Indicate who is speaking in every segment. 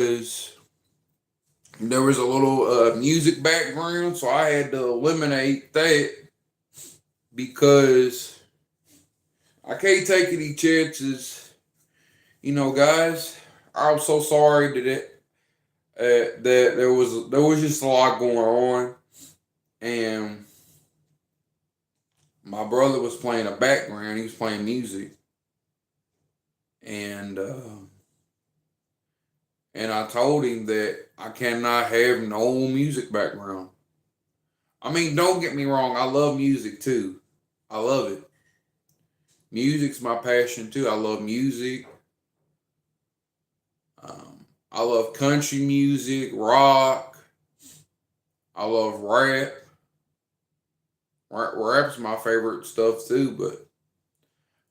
Speaker 1: because there was a little music background, so I had to eliminate that because I can't take any chances. Guys, I'm so sorry that there was just a lot going on, and my brother was playing a background. He was playing music, and I told him that I cannot have no music background. I mean, don't get me wrong. I love music too. I love it. Music's my passion too. I love music. I love country music, rock. I love rap. Rap's my favorite stuff too, but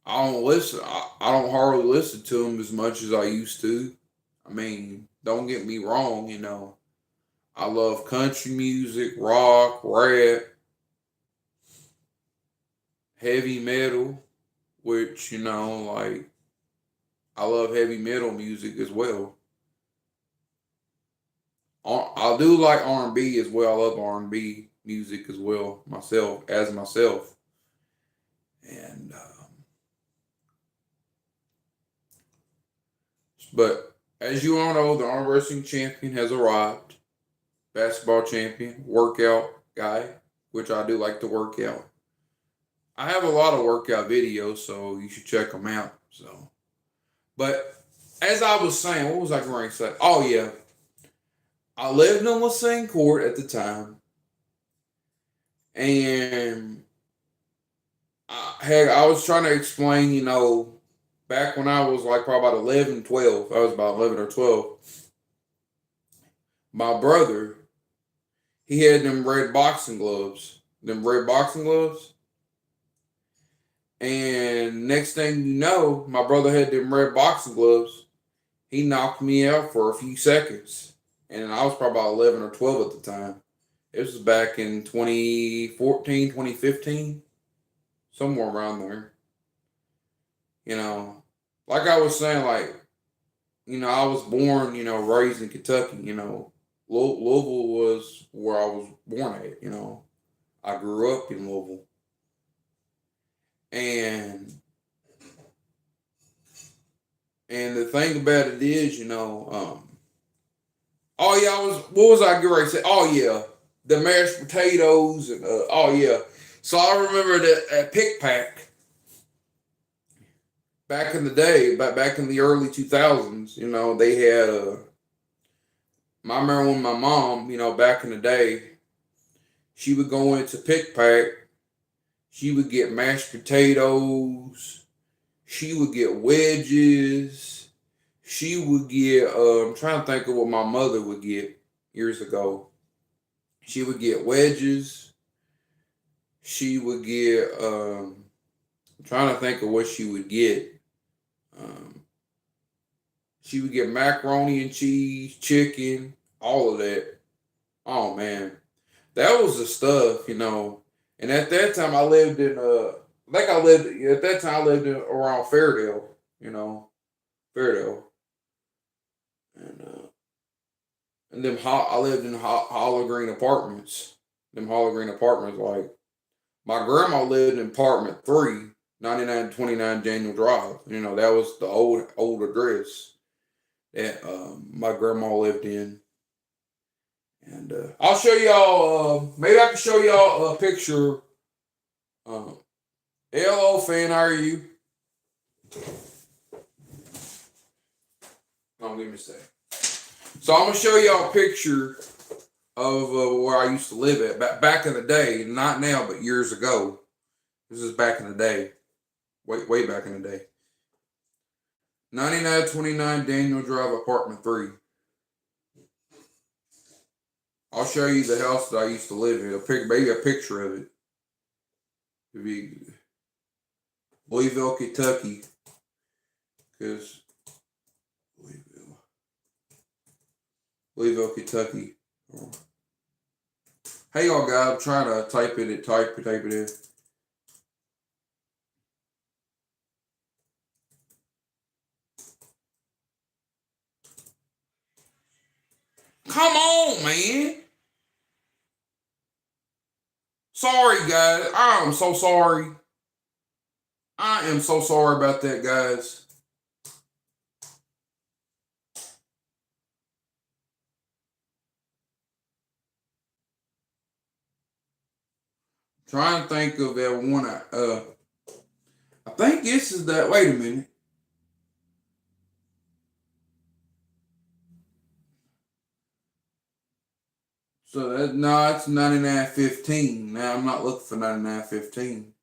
Speaker 1: I don't listen. I don't hardly listen to them as much as I used to. I mean, don't get me wrong. I love country music, rock, rap, heavy metal, which like I love heavy metal music as well. I do like R&B as well. I love R&B music as well myself. And but as you all know, the arm wrestling champion has arrived. Basketball champion, workout guy, which I do like to work out. I have a lot of workout videos, so you should check them out. But as I was saying, what was I going to say? Oh yeah, I lived in Lassane Court at the time, and I was trying to explain, back when I was like probably about 11, 12. I was about 11 or 12. My brother, he had them red boxing gloves. Them red boxing gloves. And next thing you know, my brother had them red boxing gloves. He knocked me out for a few seconds. And I was probably about 11 or 12 at the time. It was back in 2014, 2015, somewhere around there. You know, like I was saying, I was born, raised in Kentucky. Louisville was where I was born at. I grew up in Louisville. And the thing about it is, oh yeah, what was I getting ready to say? Oh yeah, the mashed potatoes and oh yeah. So I remember that at Pick Pack back in the day, back in the early 2000s, they had I remember when my mom, back in the day, she would go into Pick Pack, she would get mashed potatoes, she would get wedges, she would get I'm trying to think of what my mother would get years ago. She would get wedges. She would get I'm trying to think of what she would get. Um, she would get macaroni and cheese, chicken, all of that. Oh man, that was the stuff. And at that time, I lived in I think I lived at that time. I lived in around Fairdale, Fairdale, and I lived in Hollow Green Apartments. Them Hollow Green Apartments, like my grandma lived in apartment 3, 9929 Daniel Drive. That was the old address that my grandma lived in. And I'll show y'all. Maybe I can show y'all a picture. Uh, Hello, fan. How are you? Oh, give me a sec. So I'm gonna show y'all a picture of where I used to live at back in the day. Not now, but years ago. This is back in the day. Way back in the day. 9929 Daniel Drive, apartment 3. I'll show you the house that I used to live in. Maybe a picture of it. It'd be Louisville, Kentucky. Because Louisville, Kentucky. Hey y'all guys, I'm trying to type it in. Come on, man. Sorry, guys. I am so sorry. I am so sorry about that, guys. Trying to think of that one. I think this is that. Wait a minute. So that no, it's 9915. Now I'm not looking for 9915.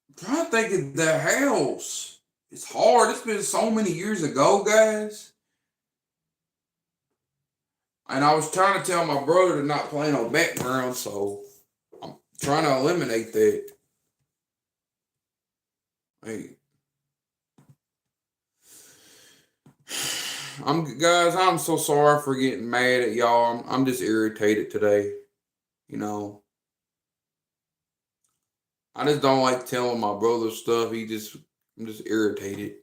Speaker 1: I'm trying to think of the house. It's hard. It's been so many years ago, guys. And I was trying to tell my brother to not play no background, so I'm trying to eliminate that. Hey, I'm so sorry for getting mad at y'all. I'm just irritated today. You know, I just don't like telling my brother stuff. I'm just irritated.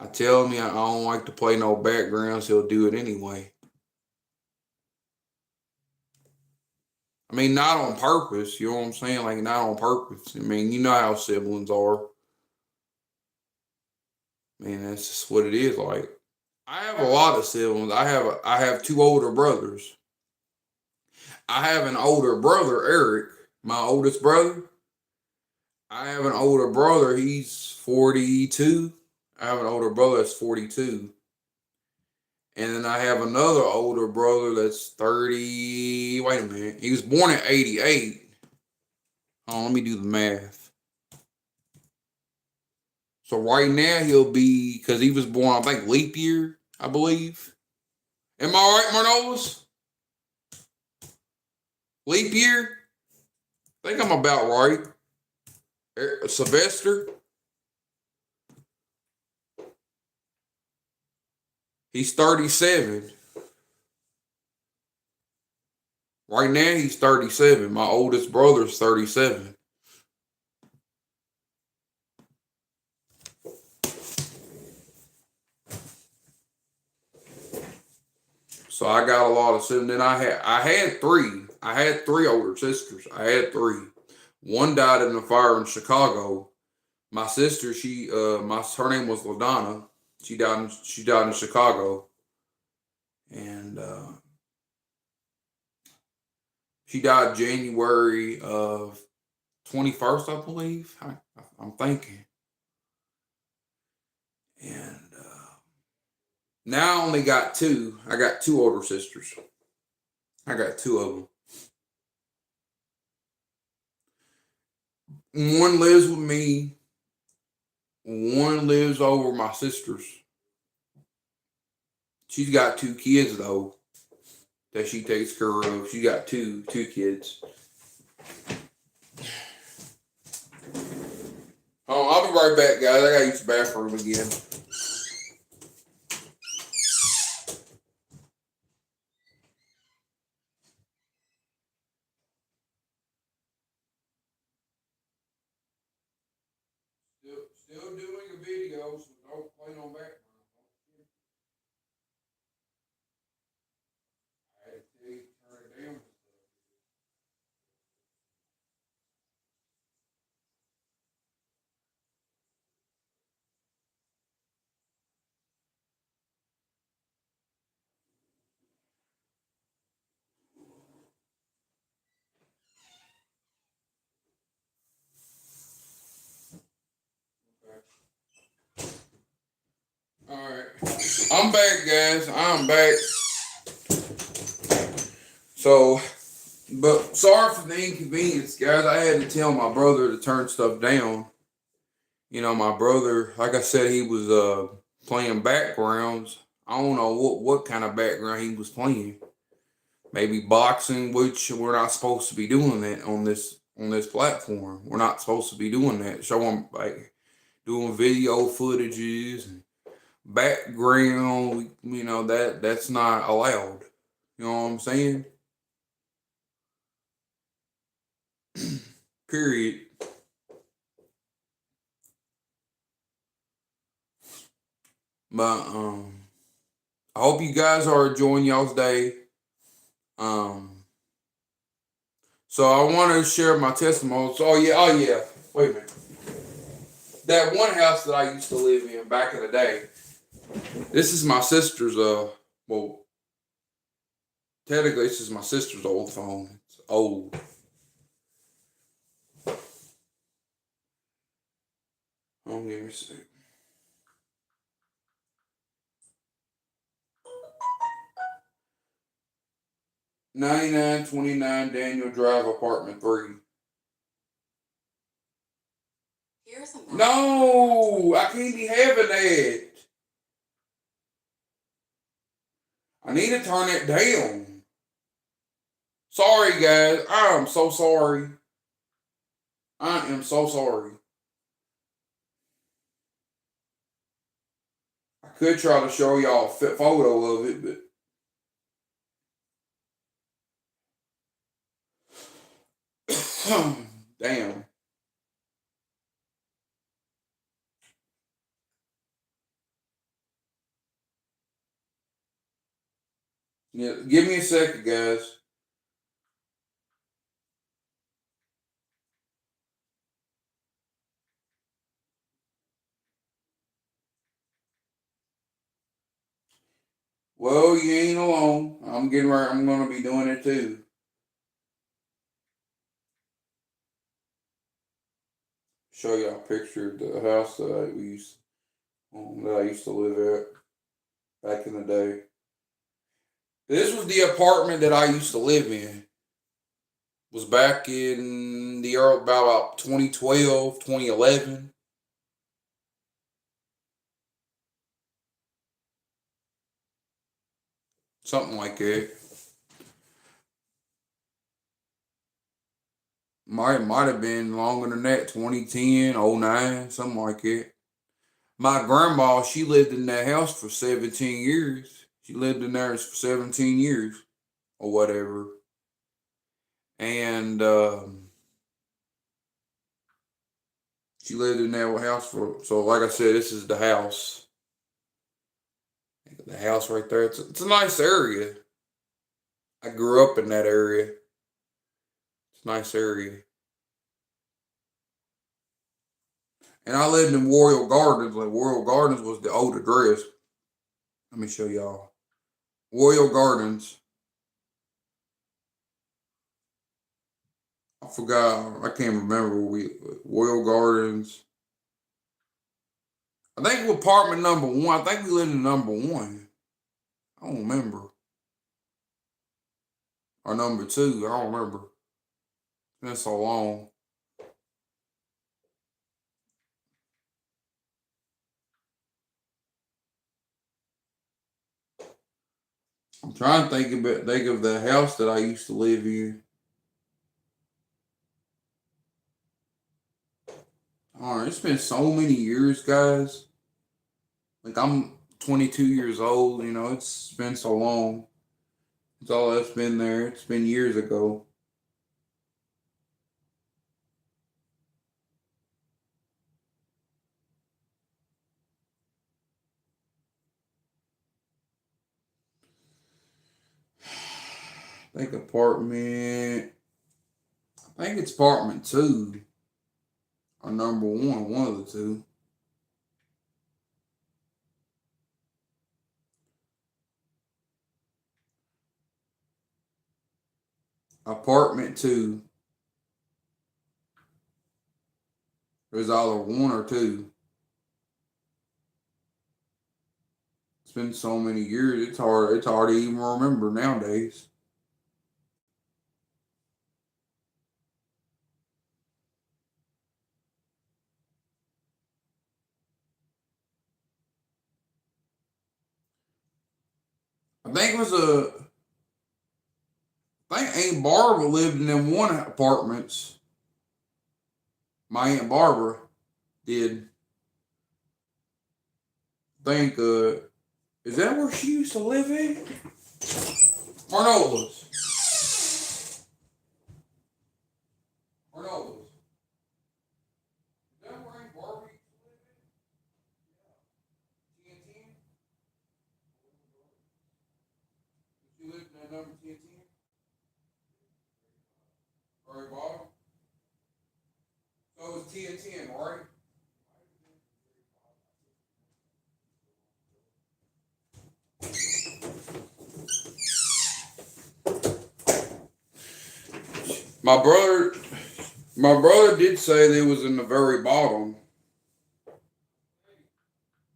Speaker 1: I tell him I don't like to play no backgrounds. He'll do it anyway. I mean, not on purpose. You know what I'm saying? Like, not on purpose. I mean, you know how siblings are. Man, that's just what it is like. I have a lot of siblings. I have two older brothers. I have an older brother, Eric, my oldest brother. I have an older brother. He's 42. I have an older brother that's 42. And then I have another older brother that's 30. Wait a minute. He was born in 88. Oh, let me do the math. So right now he'll be, because he was born, I think, leap year, I believe. Am I right, Marnolis? Leap year? I think I'm about right. Sylvester? He's 37. Right now he's 37. My oldest brother's 37. So I got a lot of siblings. Then I had three. I had three older sisters. I had three. One died in a fire in Chicago. My sister, her name was LaDonna. She died in Chicago. And she died January of 21st, I believe. I'm thinking. And now I only got two. I got two older sisters. I got two of them. One lives with me. One lives over my sister's. She's got two kids though that she takes care of. She got two kids. Oh, I'll be right back, guys. I gotta use the bathroom again. Still doing a video, so don't play no background. I had to turn it down. All right, I'm back, guys. I'm back. So, but sorry for the inconvenience, guys. I had to tell my brother to turn stuff down. You know, my brother, like I said, he was playing backgrounds. I don't know what kind of background he was playing. Maybe boxing, which we're not supposed to be doing that on this platform. We're not supposed to be doing that. Showing like doing video footages and background. You know that's not allowed. You know what I'm saying? Period. But I hope you guys are enjoying y'all's day. Um, so I want to share my testimony. So oh yeah. Wait a minute. That one house that I used to live in back in the day. This is my sister's. Well, technically, this is my sister's old phone. It's old. Give me a second. 9929 Daniel Drive, apartment 3. No, I can't be having that. I need to turn it down. Sorry, guys. I am so sorry. I am so sorry. I could try to show y'all a photo of it, but damn. Yeah, give me a second, guys. Well, you ain't alone. I'm getting ready. I'm gonna be doing it too. Show y'all a picture of the house that I used to live at back in the day. This was the apartment that I used to live in. Was back in the early, about 2012, 2011. Something like that. Might have been longer than that, 2010, '09, something like that. My grandma, she lived in that house for 17 years. She lived in there for 17 years or whatever. And she lived in that house so like I said, this is the house. The house right there. It's a nice area. I grew up in that area. It's a nice area. And I lived in Royal Gardens. Like Royal Gardens was the old address. Let me show y'all. Royal Gardens. I forgot. I can't remember Royal Gardens. I think apartment number 1. I think we lived in number 1. I don't remember. Or number 2. I don't remember. It's been so long. I'm trying to think of the house that I used to live in. Alright, it's been so many years, guys. Like I'm 22 years old, it's been so long. It's all that's been there. It's been years ago. I think apartment. I think it's apartment 2 or number 1, one of the two. Apartment 2. There's either 1 or 2. It's been so many years. It's hard to even remember nowadays. I think it was I think Aunt Barbara lived in them one apartments. My Aunt Barbara did. I think is that where she used to live at? Arnola's. Arnola's. Is that where Aunt Barbara used to live at? Yeah. TNT? My brother, my brother did say they was in the very bottom.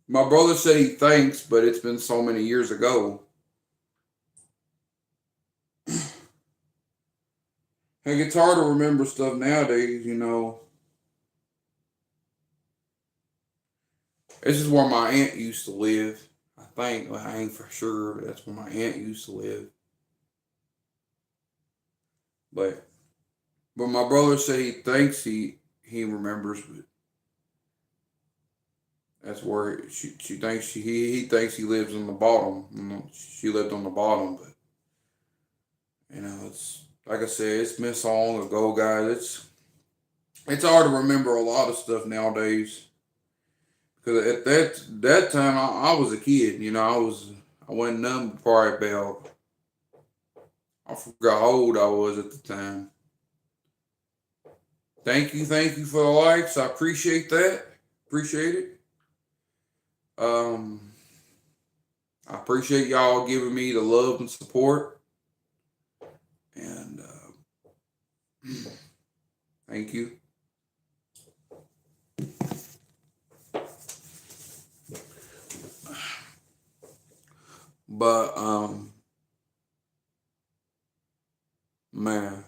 Speaker 1: My brother said he thinks, but it's been so many years ago. It gets hard to remember stuff nowadays, you know. This is where my aunt used to live. I think, well, I ain't for sure, but that's where my aunt used to live. But my brother said he thinks he remembers, but that's where she thinks he thinks he lives in the bottom. You know, she lived on the bottom, but it's like I said, it's been so long ago, guys. It's hard to remember a lot of stuff nowadays because at that time I was a kid. I wasn't numb probably about I forgot how old I was at the time. Thank you for the likes. I appreciate that. Appreciate it. Um, I appreciate y'all giving me the love and support. And thank you. But man,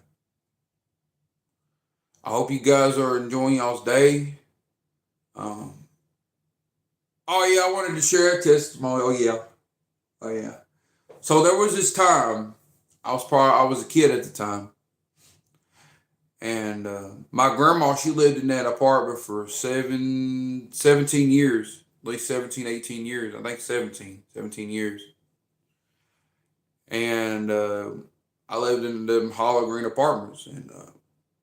Speaker 1: I hope you guys are enjoying y'all's day. Um, oh yeah, I wanted to share a testimony. Oh yeah. So there was this time I was a kid at the time, and my grandma she lived in that apartment for 17 years, at least 17, 18 years. I think 17 years, and I lived in them Hollow Green apartments, and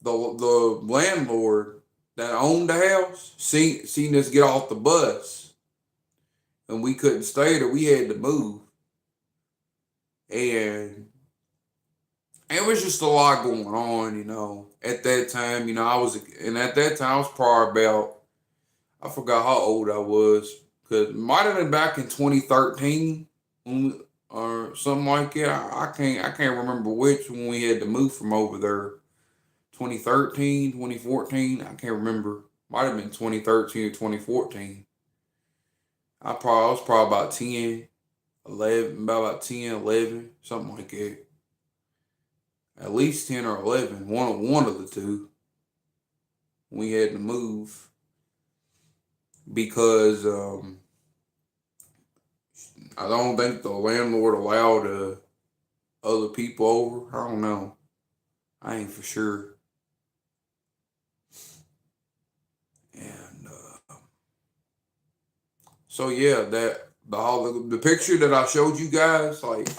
Speaker 1: the landlord that owned the house seen us get off the bus, and we couldn't stay there. We had to move, and it was just a lot going on, At that time, and at that time I was probably about I forgot how old I was because it might have been back in 2013 or something like that. I can't remember which when we had to move from over there. 2013, 2014. I can't remember. Might have been 2013 or 2014. I was probably about 10, 11, about 10, 11, something like that. At least 10 or 11, one of the two. We had to move because I don't think the landlord allowed other people over. I don't know. I ain't for sure. And so yeah, that the picture that I showed you guys, like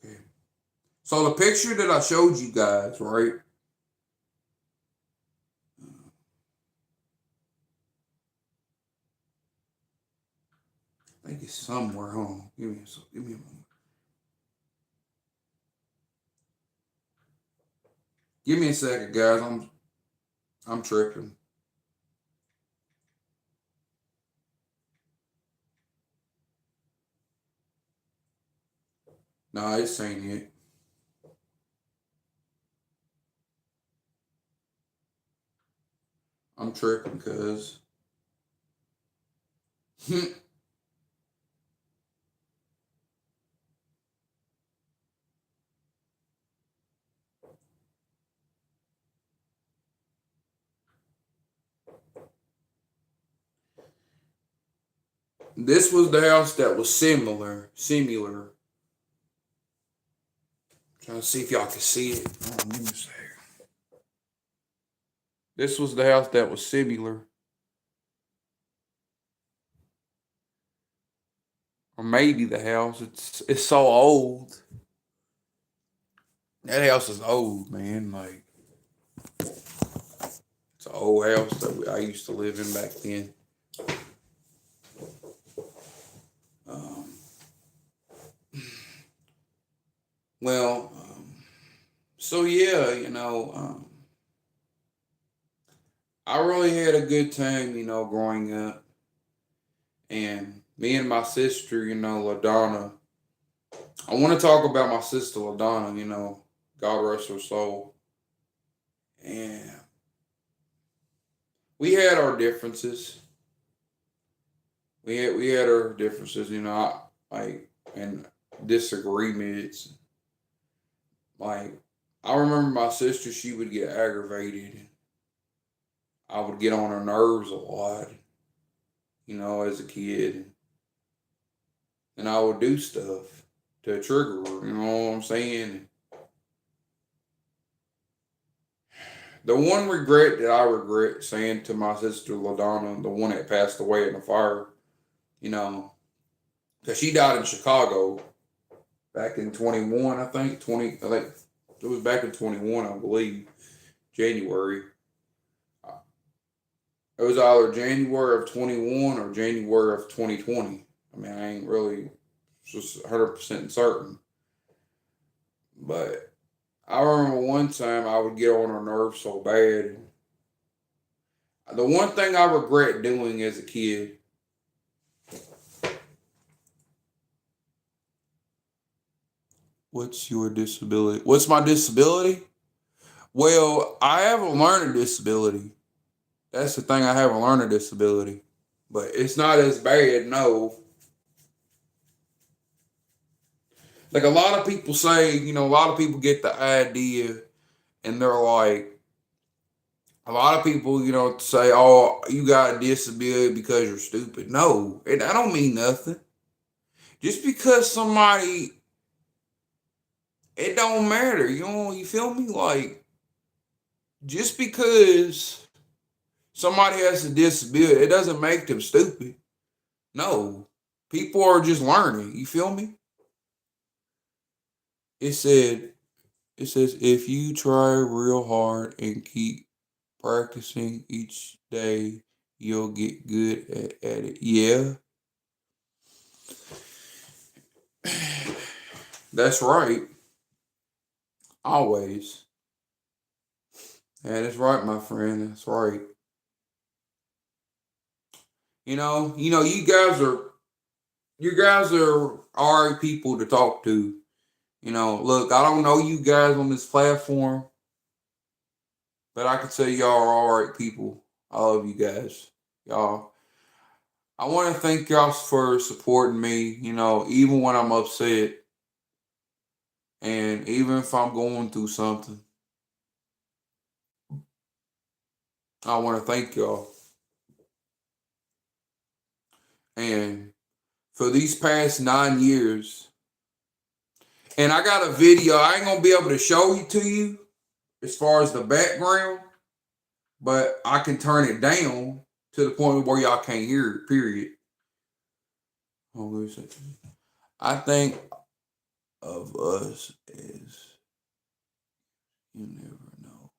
Speaker 1: okay. So the picture that I showed you guys, right? I think it's somewhere. Hold on. Give me a moment. Give me a second, guys. I'm tripping. Nah, it's ain't it. I'm tripping because this was the house that was similar. Trying to see if y'all can see it. Hold on, give me a second. This was the house that was similar, or maybe the house. It's so old. That house is old, man. Like it's an old house that I used to live in back then. Um, well, So yeah, I really had a good time, growing up. And me and my sister, LaDonna. I want to talk about my sister LaDonna, God rest her soul. And we had our differences. We had our differences, like, and disagreements. Like, I remember my sister, she would get aggravated. I would get on her nerves a lot, as a kid. And I would do stuff to trigger her, you know what I'm saying? The one regret that I regret saying to my sister LaDonna, the one that passed away in the fire, you know, because she died in Chicago back in 21, I think. It was back in 21, I believe, January. It was either January of 21 or January of 2020. I mean, I ain't really just 100% certain. But I remember one time I would get on her nerves so bad. The one thing I regret doing as a kid, what's your disability? What's my disability? Well, I have a learning disability. That's the thing, I have a learning disability. But it's not as bad, no. Like a lot of people say, a lot of people get the idea and they're like, a lot of people, say, oh, you got a disability because you're stupid. No, I don't mean nothing. Just because somebody, it don't matter. You feel me? Like, just because somebody has a disability, it doesn't make them stupid. No, people are just learning. You feel me? It said, it says, if you try real hard and keep practicing each day, you'll get good at it. Yeah, that's right. Always. That is right, my friend. That's right. You guys are alright people to talk to. Look, I don't know you guys on this platform, but I can tell y'all are alright people. I love you guys. Y'all. I want to thank y'all for supporting me, even when I'm upset and even if I'm going through something. I want to thank y'all. And for these past 9 years, and I got a video, I ain't going to be able to show you to you as far as the background, but I can turn it down to the point where y'all can't hear it, period. I think of us as you never know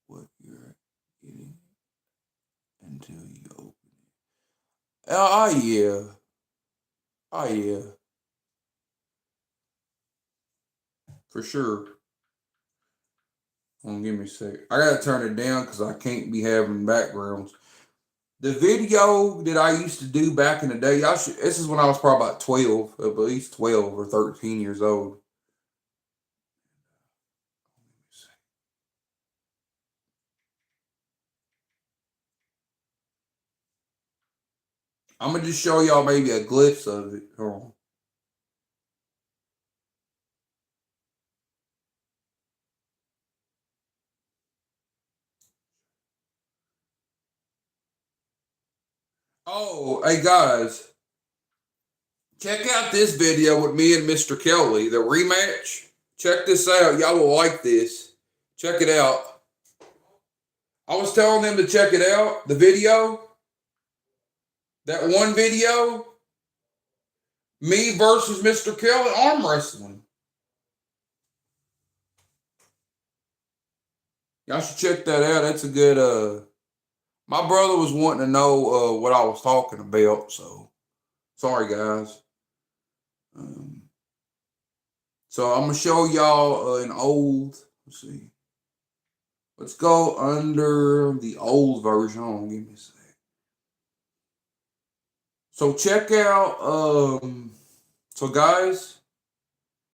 Speaker 1: what you're getting until you open it. Oh, yeah. Oh, yeah. For sure. Give me a sec. I gotta turn it down because I can't be having backgrounds. The video that I used to do back in the day, this is when I was probably about 12, at least 12 or 13 years old. I'm gonna just show y'all maybe a glimpse of it. Hold on. Oh, hey guys, check out this video with me and Mr. Kelly, the rematch. Check this out. Y'all will like this. Check it out. I was telling them to check it out, the video. That one video, me versus Mr. Kelly arm wrestling. Y'all should check that out. That's a good. My brother was wanting to know what I was talking about, so sorry guys. So I'm gonna show y'all an old. Let's see. Let's go under the old version. Hold on, give me a sec. So check out so guys,